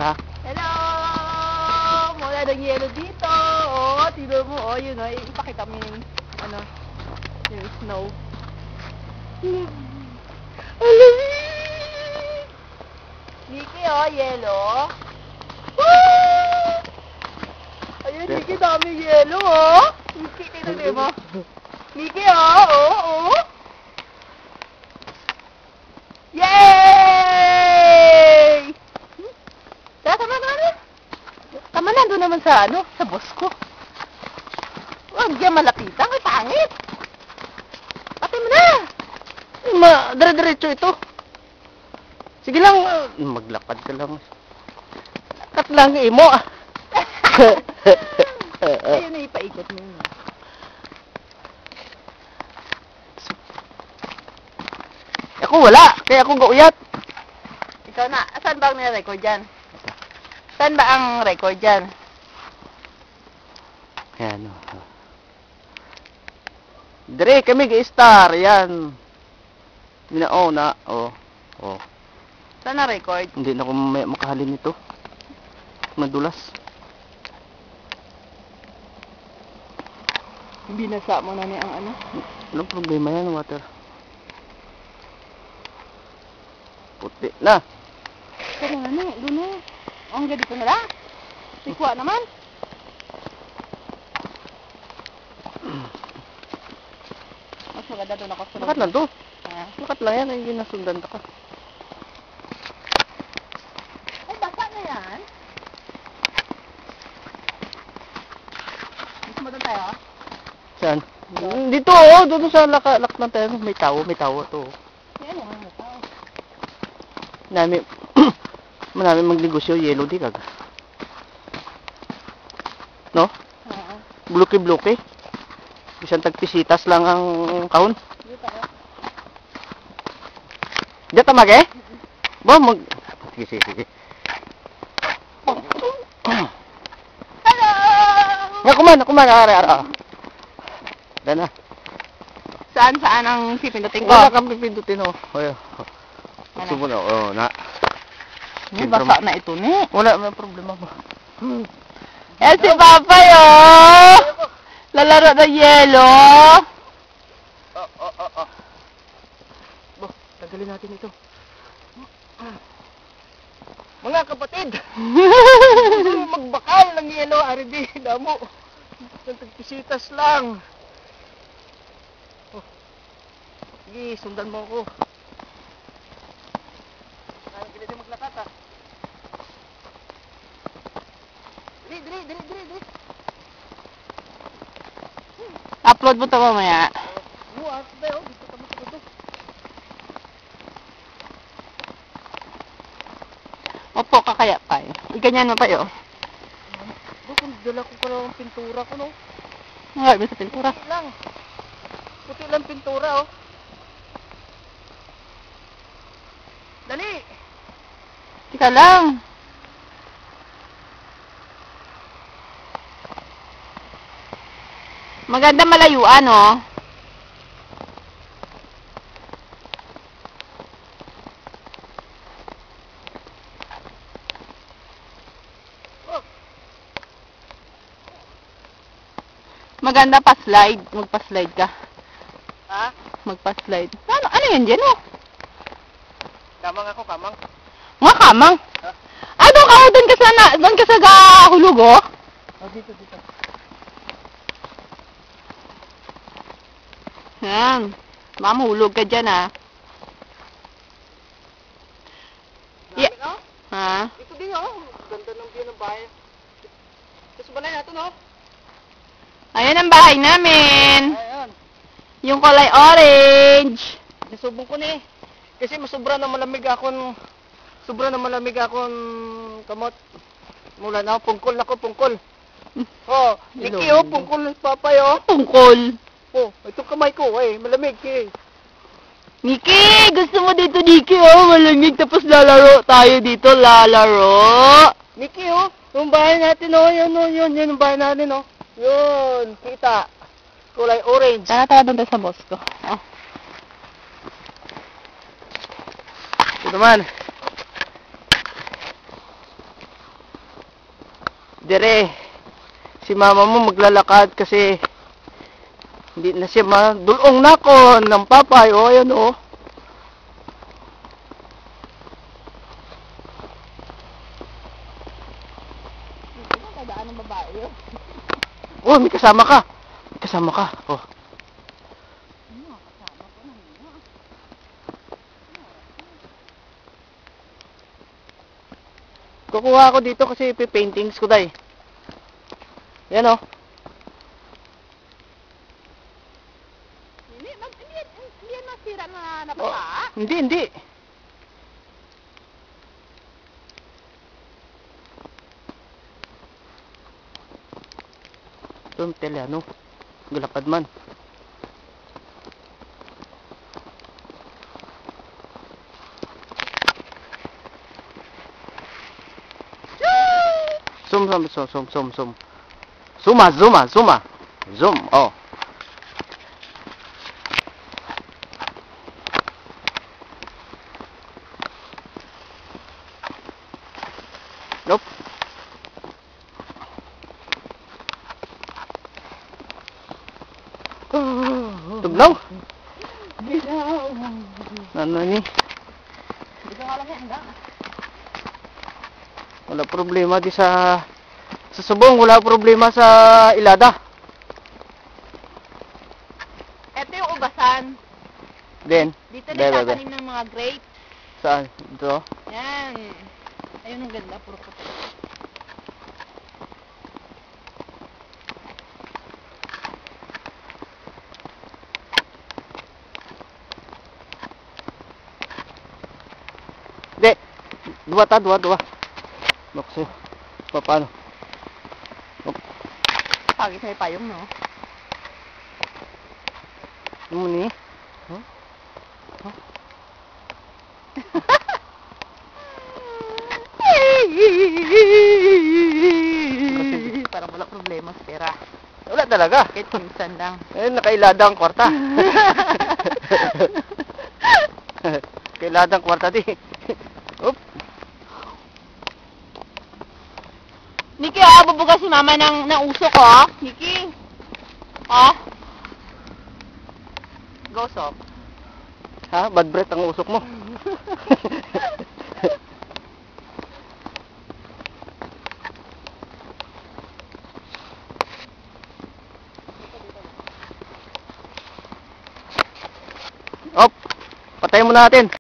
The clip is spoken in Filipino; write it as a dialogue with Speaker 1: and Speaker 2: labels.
Speaker 1: ha?
Speaker 2: Hello! Mula ng yelo dito. Oo, tino mo. Oh, yun o. Ipakita mo yung, ano, yung snow. Alamig! Niki, oh, yelo. Woo! Ayun, Niki, dami yelo, oh. Niki, tingnan mo. Niki, oh, oh, oh. Yay! Tama na. Tama na, doon naman sa, ano, sa boss ko. Huwag yan malapitan, ay pangit. Pati mo na.
Speaker 1: Dire-diretso ito. Sige lang, maglakad ka lang. Kat lang, imo.
Speaker 2: Ayun na, ipaikot mo yun.
Speaker 1: Ako wala, kaya ako gauyat.
Speaker 2: Ikaw na, saan ba ang nire-record dyan? Saan ba ang record dyan?
Speaker 1: Ayan, dire kami ga-star, yan. Minao na, oh.
Speaker 2: Saan na record?
Speaker 1: Hindi na ako makahalin nito. Madulas.
Speaker 2: Binasa mo na niya ang ano?
Speaker 1: Anong problema yan, water? Puti na.
Speaker 2: Pero na, doon na. Ang ganito na lang. Sikwa naman. Mas maganda doon ako sunod.
Speaker 1: Bakit lang to?
Speaker 2: Ha?
Speaker 1: Bakit lang yan? Ay, ginasundan ka.
Speaker 2: Ay, basa na yan. Gusto mo doon tayo?
Speaker 1: Saan? Dito, oh. Doon sa lak ng tayo. May tawo to.
Speaker 2: Yan yung mga tao.
Speaker 1: Manami magnegosyo, yellow di kag. No?
Speaker 2: Oo.
Speaker 1: Bloke-bloke. Isang tagpisitas lang ang kahon.
Speaker 2: Dito tayo.
Speaker 1: Diyan tamag eh? Sige.
Speaker 2: Hello!
Speaker 1: Kuman, ara. Dana.
Speaker 2: Saan ang pipindutin ko?
Speaker 1: Wala kang pipindutin, oh. Ayo.
Speaker 2: Ano?
Speaker 1: Subo na, oh, na.
Speaker 2: May basa na ito ni.
Speaker 1: Wala, may problema ba?
Speaker 2: Eh, si Papa yo! Lalaro ng yelo!
Speaker 1: Tagalin natin ito. Mga kapatid! Magbakal ng yelo, Aribi. Damo. Tagpisitas lang. Sige, sundan mo ako. Ayaw ganito maglakad, ha? Dili.
Speaker 2: Upload mo ito mamaya.
Speaker 1: Buwas ba yun? Dito kami sa ito.
Speaker 2: Opo, kakaya pa eh. Iganyan mo pa yun.
Speaker 1: Kung dala ko pala ang pintura ko, no?
Speaker 2: Nga, may sa pintura.
Speaker 1: Puti lang pintura, oh. Dali!
Speaker 2: Tika lang. Maganda malayuan, oh. Maganda pa-slide. Magpa-slide ka.
Speaker 1: Ha?
Speaker 2: Magpa-slide. Ano yan dyan, oh?
Speaker 1: Kamang ako, kamang.
Speaker 2: Mga kamang.
Speaker 1: Ha?
Speaker 2: Ah, doon ka sa gahulog, oh.
Speaker 1: Oh, dito.
Speaker 2: Yan. Mamahulog ka dyan, ah.
Speaker 1: Dami, no?
Speaker 2: Ha?
Speaker 1: Ito din, oh. Ganda ng view ng bahay. Gusto ba na natin, oh?
Speaker 2: Ayan ang bahay namin.
Speaker 1: Ayan.
Speaker 2: Yung kulay orange.
Speaker 1: Nasubong ko ni. Kasi sobra na malamig akong kamot. Mula na pungkol ako, pungkol. Oh, Niki, oh, pungkol papay, oh.
Speaker 2: Tungkol.
Speaker 1: Oh, itong kamay ko, malamig, eh.
Speaker 2: Niki, gusto mo dito, Niki, oh, malamig. Tapos lalaro tayo dito, lalaro.
Speaker 1: Niki, oh, yung bahay natin, oh, yun yung bahay natin, oh. Yun, kita. Kulay orange.
Speaker 2: Tara doon tayo sa boss ko. Oh.
Speaker 1: Ito naman. Dire, si mama mo maglalakad kasi hindi na siya madulong na ko ng papay. O, ayan o.
Speaker 2: Tadaan ng babae yun.
Speaker 1: Oh, may kasama ka. May kasama ka. Oh.
Speaker 2: Kasama ko na nga.
Speaker 1: Kukuha ako dito kasi ipi-paintings ko dai. Yan oh.
Speaker 2: Hindi yan masira na nakata.
Speaker 1: Hindi, hindi. Ito ang tele, ano? Galapad man. Zoom. Zoom, oh. Nope. Tugnaw? Ano ni?
Speaker 2: Hindi ko alam yan,
Speaker 1: Wala problema di sa subong, wala problema sa ilada.
Speaker 2: Ito yung ubasan.
Speaker 1: Then,
Speaker 2: Dito na tatanim ng mga grapes.
Speaker 1: saan? Dito?
Speaker 2: Yan. Ayun ang ganda, puro puti.
Speaker 1: Hindi. Dua. Bakso. Paano?
Speaker 2: Pagit na yung payong, no?
Speaker 1: Ano ni? Huh?
Speaker 2: Parang wala problema sa pera.
Speaker 1: Wala talaga.
Speaker 2: Kahit minsan lang.
Speaker 1: Eh, nakailada ang kwarta. Kailada ang kwarta di. Oop.
Speaker 2: Nikki, bubuga si mama ng usok, Nikki. Go, Sok.
Speaker 1: Ha? Bad breath ang usok mo. Op. Patayin mo natin.